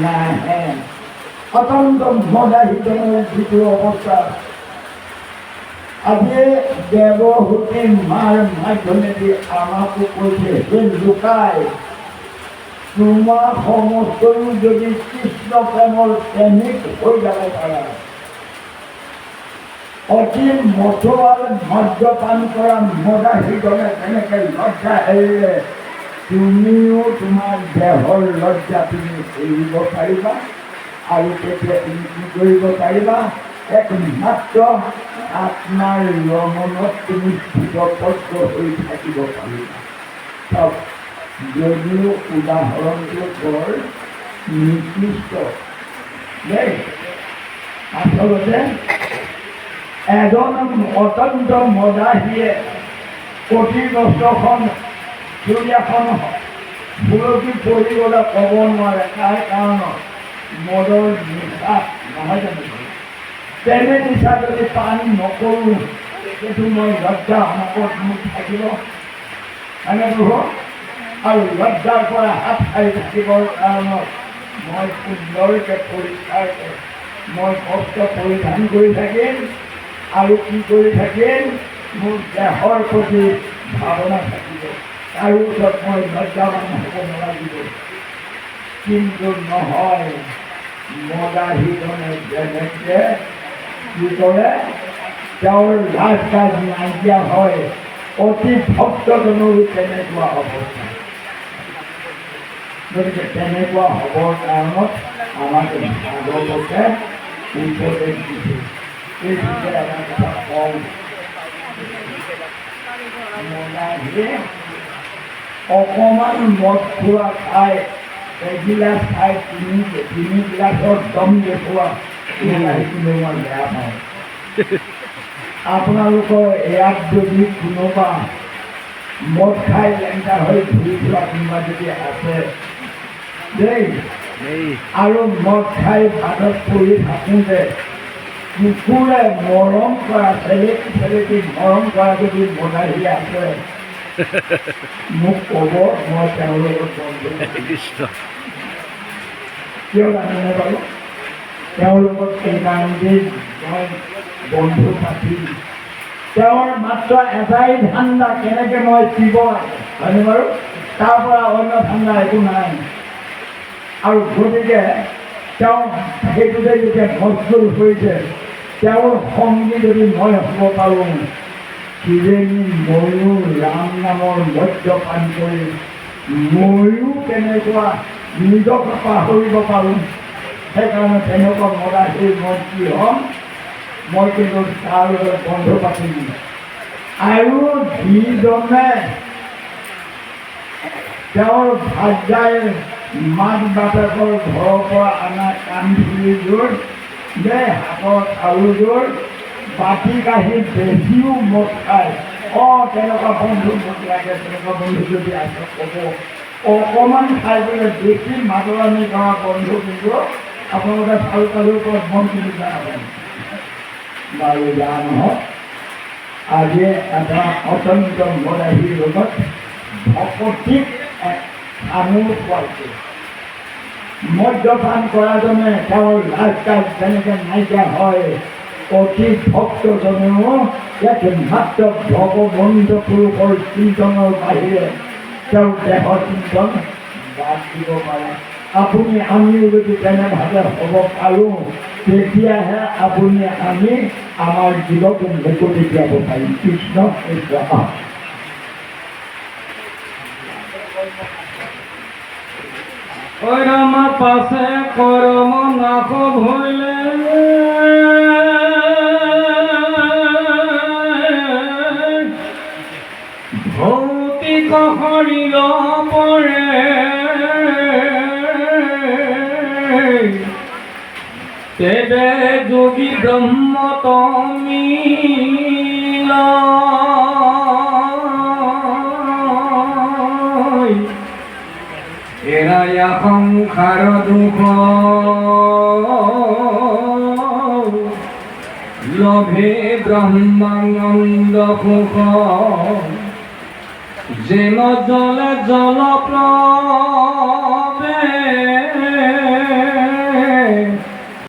নাহে অত্যন্ত মদাহিত যিটো অৱস্থা আজি দেৱহূতি মাৰ মাধ্যমেদি আমাকো কৈছে যে লুকাই তোমাৰ সমস্তও যদি কৃষ্ণ প্ৰেমৰ প্ৰেমিক হৈ যাব পাৰা অতি মধুৰ মদ্যপান কৰা মদাহিজনে তেনেকে লজ্জা এৰিলে তুমিও তোমাৰ দেহৰ লজ্জা তুমি এৰিব পাৰিবা আৰু তেতিয়া তুমি কি কৰিব পাৰিবা একমাত্ৰ আত্মাৰ ৰমণত তুমি স্থিতপদ্য হৈ থাকিব পাৰিবা চব যদিও উদাহৰণটো বৰ নিকৃষ্ট দেই আচলতে এজন অত্যন্ত মদাহীয়ে ক্ষতিগ্ৰস্তখন চুৰিয়াখন বুৰকি পৰি গ'লে ক'ব নোৱাৰে তাৰ কাৰণত মদৰ নিচা নহয় জানো তেনে নিচা যদি পান নকৰোঁ তেতিয়াতো মই লজ্জা অনাকত মোৰ থাকিব এনেকৈ আৰু লজ্জাৰ পৰা হাত সাৰি থাকিবৰ কাৰণত মই সুন্দৰকৈ পৰিষ্কাৰকৈ মই কষ্ট পৰিধান কৰি থাকিম আৰু কি কৰি থাকিম মোৰ দেহৰ প্ৰতি ভাৱনা থাকিব তাৰ ওচৰত মই লজ্জাৱান হ'ব নালাগিব কিন্তু নহয় মদাহীজনে যেনেকৈ কি কৰে তেওঁৰ লাজ কাজ নাইকিয়া হয় অতি ভক্তজনৰো তেনেকুৱা অৱস্থা গতিকে তেনেকুৱা হ'বৰ কাৰণত আমাক ভাগৱতে উপদেশ দিছে এই বিষয়ে এটা কথা কওঁ মদাহীয়ে অকণমান মদ খোৱা খাই এগিলাচ খাই তিনি গিলাচৰ দম দেখুওৱা মদাহীটোলৈ মই বেয়া পাওঁ আপোনালোকৰ ইয়াত যদি কোনোবা মদ খাই লেংটা হৈ ঘূৰি যোৱা কোনোবা যদি আছে দেই আৰু মদ খাই ভাতত পৰি থাকোঁতে কুকুৰে মৰম কৰা চেলেকি মৰম কৰা যদি মদাহী আছে মোক ক'ব মই তেওঁৰ লগত বন্ধু কিয় জানেনে বাৰু তেওঁৰ লগত সেইকাৰণে মই বন্ধু পাতি তেওঁৰ মাত্ৰ এটাই ধান্দা কেনেকৈ মই পিব হয়নে বাৰু তাৰ পৰা অন্য ধান্দা একো নাই আৰু গতিকে তেওঁ সেইটোতে যেতিয়া মজবুৰ হৈছে তেওঁৰ সংগী যদি মই হ'ব পাৰোঁ কিজানি ময়ো ৰাম নামৰ মদ্যপান কৰি ময়ো তেনেকুৱা নিজক পাহৰিব পাৰোঁ সেইকাৰণে তেনেকুৱা মদাহী মই কি হ'ম মই কিন্তু তাৰ লগত বন্ধু পাতিম আৰু যিজনে তেওঁৰ ভাৰ্যাই মাক বাপেকৰ ঘৰৰ পৰা অনা কাণফুলিযোৰ যে হাতৰ চাউলযোৰ বাটি কাঢ়ি বেছিও মদ খায় তেনেকুৱা বন্ধু মোক লাগে তেনেকুৱা বন্ধু যদি আছে ক'ব অকণমান খাই পেলাই বেছি মাতলামি কৰা বন্ধু কিন্তু আপোনালোকে চাউল কালিৰ ওপৰত মন কিনি নাপায় বাৰু বেয়া নহওক আজি এটা অত্যন্ত মদাহীৰ লগত ভকতিক আমোল খুৱাইছে মদ্যপান কৰাজনে তেওঁৰ লাজ কাজ যেনেকৈ নাইকিয়া হয় অতি ভক্তজনেও একমাত্ৰ ভগৱন্ত পুৰুষৰ চিন্তনৰ বাহিৰে তেওঁৰ দেহৰ চিন্তন বাদ দিব পাৰে আপুনি আমিও যদি তেনেভাৱে হ'ব পাৰোঁ তেতিয়াহে আপুনি আমি আমাৰ জীৱক মুকলি দিয়াব পাৰিম কৃষ্ণ ওই রামা পাশে করম নাক ভইলে ভৌতিক শরীর পরে তেবে যোগী ব্রহ্ম তমিল এরায়া সংসার দুঃখ লভে ব্রহ্মানন্দ সুখ যেন জলে জল প্লবে